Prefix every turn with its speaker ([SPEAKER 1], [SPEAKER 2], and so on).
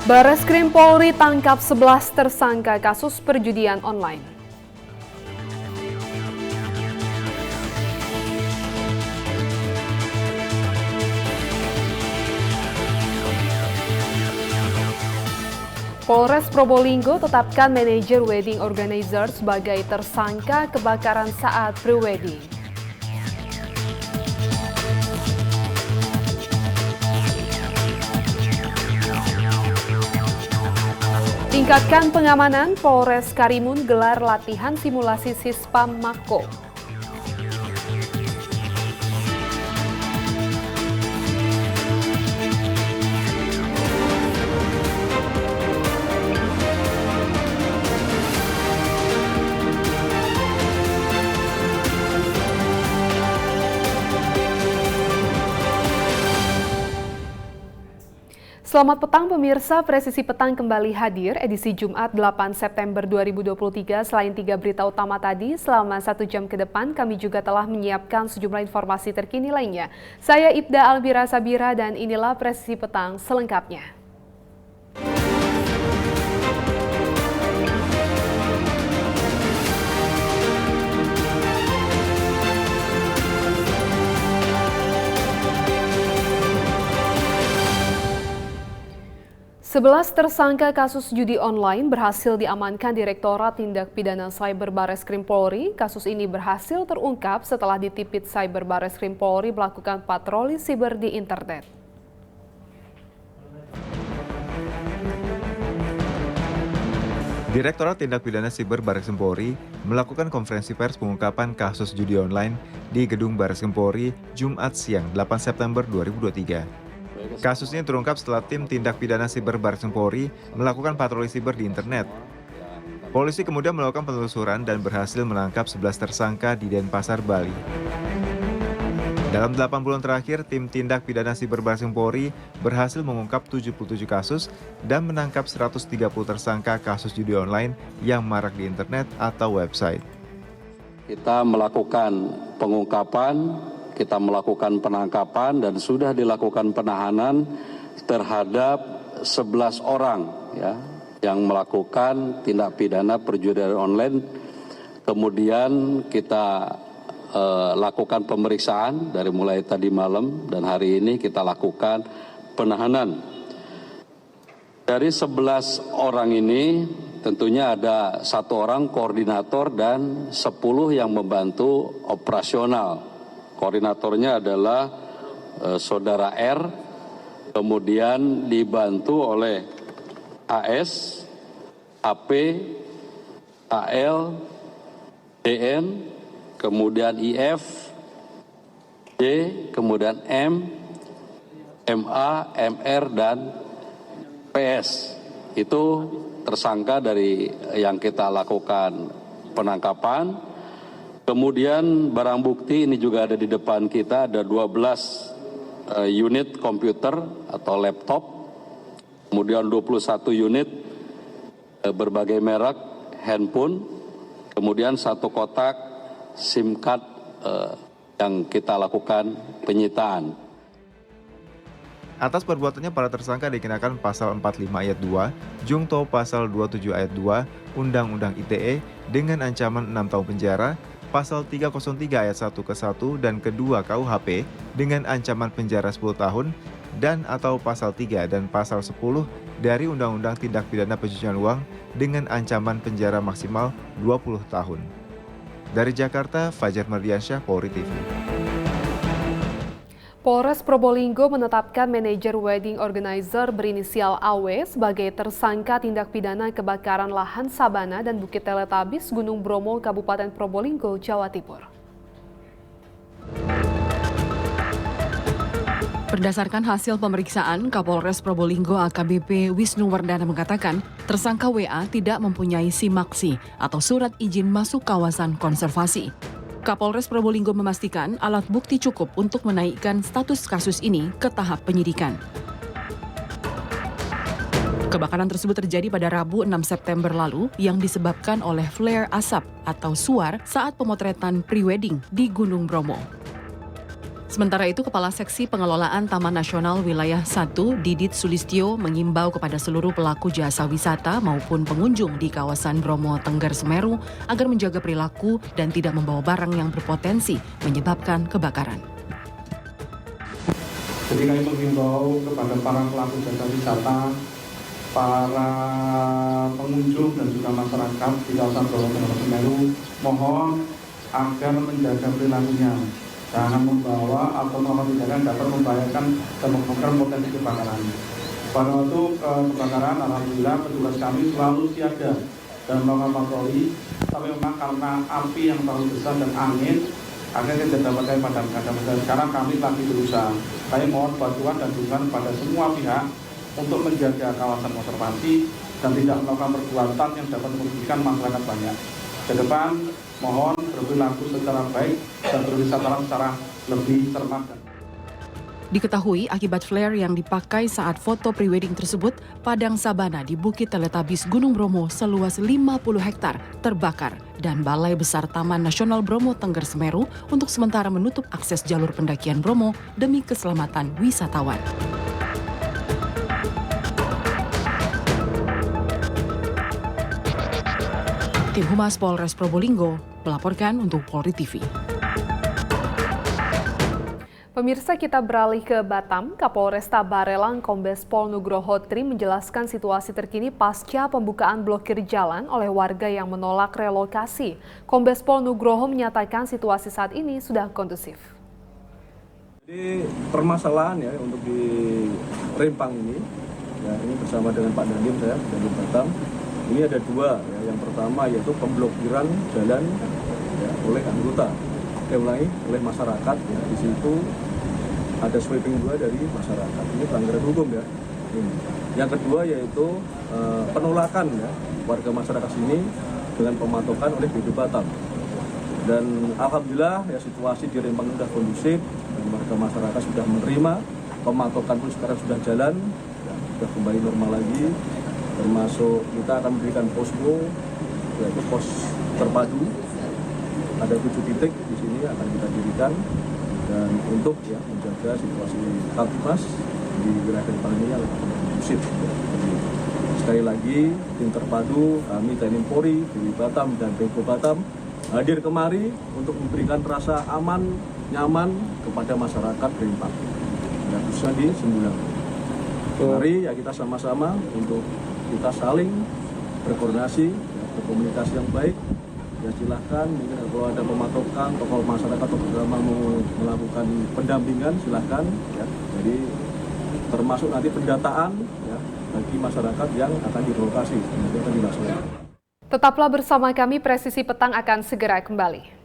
[SPEAKER 1] Bareskrim Polri tangkap 11 tersangka kasus perjudian online. Polres Probolinggo tetapkan manajer wedding organizer sebagai tersangka kebakaran saat pre-wedding. Tingkatkan pengamanan, Polres Karimun gelar latihan simulasi Sispam Mako. Selamat petang pemirsa, Presisi Petang kembali hadir edisi Jumat 8 September 2023. Selain 3 berita utama tadi, selama 1 jam ke depan kami juga telah menyiapkan sejumlah informasi terkini lainnya. Saya Ibda Albira Sabira dan inilah Presisi Petang selengkapnya. Sebelas tersangka kasus judi online berhasil diamankan Direktorat Tindak Pidana Cyber Bareskrim Polri. Kasus ini berhasil terungkap setelah Ditipit Cyber Bareskrim Polri melakukan patroli siber di internet.
[SPEAKER 2] Direktorat Tindak Pidana Siber Bareskrim Polri melakukan konferensi pers pengungkapan kasus judi online di Gedung Bareskrim Polri Jumat siang 8 September 2023. Kasus ini terungkap setelah tim tindak pidana siber Bareskrim Polri melakukan patroli siber di internet. Polisi kemudian melakukan penelusuran dan berhasil menangkap 11 tersangka di Denpasar, Bali. Dalam 8 bulan terakhir, tim tindak pidana siber Bareskrim Polri berhasil mengungkap 77 kasus dan menangkap 130 tersangka kasus judi online yang marak di internet atau website.
[SPEAKER 3] Kita melakukan pengungkapan, kita melakukan penangkapan dan sudah dilakukan penahanan terhadap 11 orang ya, yang melakukan tindak pidana perjudian online. Kemudian kita lakukan pemeriksaan dari mulai tadi malam dan hari ini kita lakukan penahanan. Dari 11 orang ini tentunya ada 1 orang koordinator dan 10 yang membantu operasional. Koordinatornya adalah Saudara R, kemudian dibantu oleh AS, AP, AL, DN, kemudian IF, D, kemudian M, MA, MR, dan PS. Itu tersangka dari yang kita lakukan penangkapan. Kemudian barang bukti ini juga ada di depan kita, ada 12 unit komputer atau laptop, kemudian 21 unit berbagai merek handphone, kemudian 1 kotak SIM card yang kita lakukan penyitaan.
[SPEAKER 2] Atas perbuatannya para tersangka dikenakan pasal 45 ayat 2, Jungto pasal 27 ayat 2, Undang-Undang ITE dengan ancaman 6 tahun penjara, pasal 303 ayat 1 ke 1 dan ke-2 KUHP dengan ancaman penjara 10 tahun dan atau pasal 3 dan pasal 10 dari Undang-Undang Tindak Pidana Pencucian Uang dengan ancaman penjara maksimal 20 tahun. Dari Jakarta, Fajar Mardiansyah, Polri TV.
[SPEAKER 1] Polres Probolinggo menetapkan manajer wedding organizer berinisial AW sebagai tersangka tindak pidana kebakaran lahan sabana dan Bukit Teletabis, Gunung Bromo, Kabupaten Probolinggo, Jawa Timur.
[SPEAKER 4] Berdasarkan hasil pemeriksaan, Kapolres Probolinggo AKBP Wisnu Wardana mengatakan tersangka WA tidak mempunyai SIM-maksi atau surat izin masuk kawasan konservasi. Kapolres Probolinggo memastikan alat bukti cukup untuk menaikkan status kasus ini ke tahap penyidikan. Kebakaran tersebut terjadi pada Rabu 6 September lalu yang disebabkan oleh flare asap atau suar saat pemotretan pre-wedding di Gunung Bromo. Sementara itu, Kepala Seksi Pengelolaan Taman Nasional Wilayah 1, Didit Sulistyo, mengimbau kepada seluruh pelaku jasa wisata maupun pengunjung di kawasan Bromo Tengger Semeru agar menjaga perilaku dan tidak membawa barang yang berpotensi menyebabkan kebakaran.
[SPEAKER 5] Jadi kami mengimbau kepada para pelaku jasa wisata, para pengunjung dan juga masyarakat di kawasan Bromo Tengger Semeru, mohon agar menjaga perilakunya. Jangan membawa atau melakukan tindakan dapat membahayakan dan menyebabkan potensi kebakaran. Pada waktu kebakaran, alhamdulillah petugas kami selalu siaga dan melakukan patroli. Tapi memang karena api yang terlalu besar dan angin, akhirnya tidak dapat kami padamkan. Dan sekarang kami lagi berusaha. Kami mohon bantuan dan dukungan pada semua pihak untuk menjaga kawasan konservasi dan tidak melakukan perbuatan yang dapat merugikan masyarakat banyak. Ke depan, mohon berperilaku secara baik dan berwisata secara lebih cermat.
[SPEAKER 4] Diketahui akibat flare yang dipakai saat foto prewedding tersebut, padang sabana di Bukit Teletabis Gunung Bromo seluas 50 hektar terbakar dan Balai Besar Taman Nasional Bromo Tengger Semeru untuk sementara menutup akses jalur pendakian Bromo demi keselamatan wisatawan. Tim Humas Polres Probolinggo melaporkan untuk Polri TV.
[SPEAKER 1] Pemirsa, kita beralih ke Batam. Kapolresta Barelang Kombes Pol Nugroho Tri menjelaskan situasi terkini pasca pembukaan blokir jalan oleh warga yang menolak relokasi. Kombes Pol Nugroho menyatakan situasi saat ini sudah kondusif.
[SPEAKER 6] Jadi permasalahan ya untuk di Rempang ini, ya ini bersama dengan Pak Dandim saya dari Batam. Ini ada dua, ya. Yang pertama yaitu pemblokiran jalan ya, oleh anggota, oleh masyarakat. Ya. Di situ ada sweeping dua dari masyarakat. Ini pelanggaran hukum ya. Yang kedua yaitu penolakan ya warga masyarakat sini dengan pematokan oleh BD Batam. Dan alhamdulillah ya situasi di Rempang sudah kondusif dan warga masyarakat sudah menerima, pematokan pun sekarang sudah jalan, ya, sudah kembali normal lagi. Termasuk kita akan memberikan posko, yaitu pos terpadu. Ada 7 titik di sini akan kita dirikan dan untuk ya menjaga situasi Kamtibmas di wilayah Rempang ini yang lebih kondusif. Jadi, sekali lagi tim terpadu kami TNI Polri, BW Batam dan Pemko Batam hadir kemari untuk memberikan rasa aman, nyaman kepada masyarakat Rempang. Dan khususnya di Sembulang. Mari ya kita sama-sama untuk kita saling berkoordinasi, ya, berkomunikasi yang baik. Ya silahkan, mungkin kalau ada pematokan, tokoh masyarakat atau agama mau melakukan pendampingan, silahkan. Ya. Jadi termasuk nanti pendataan ya, bagi masyarakat yang akan direlokasi, nanti akan dilaksanakan.
[SPEAKER 1] Tetaplah bersama kami, Presisi Petang akan segera kembali.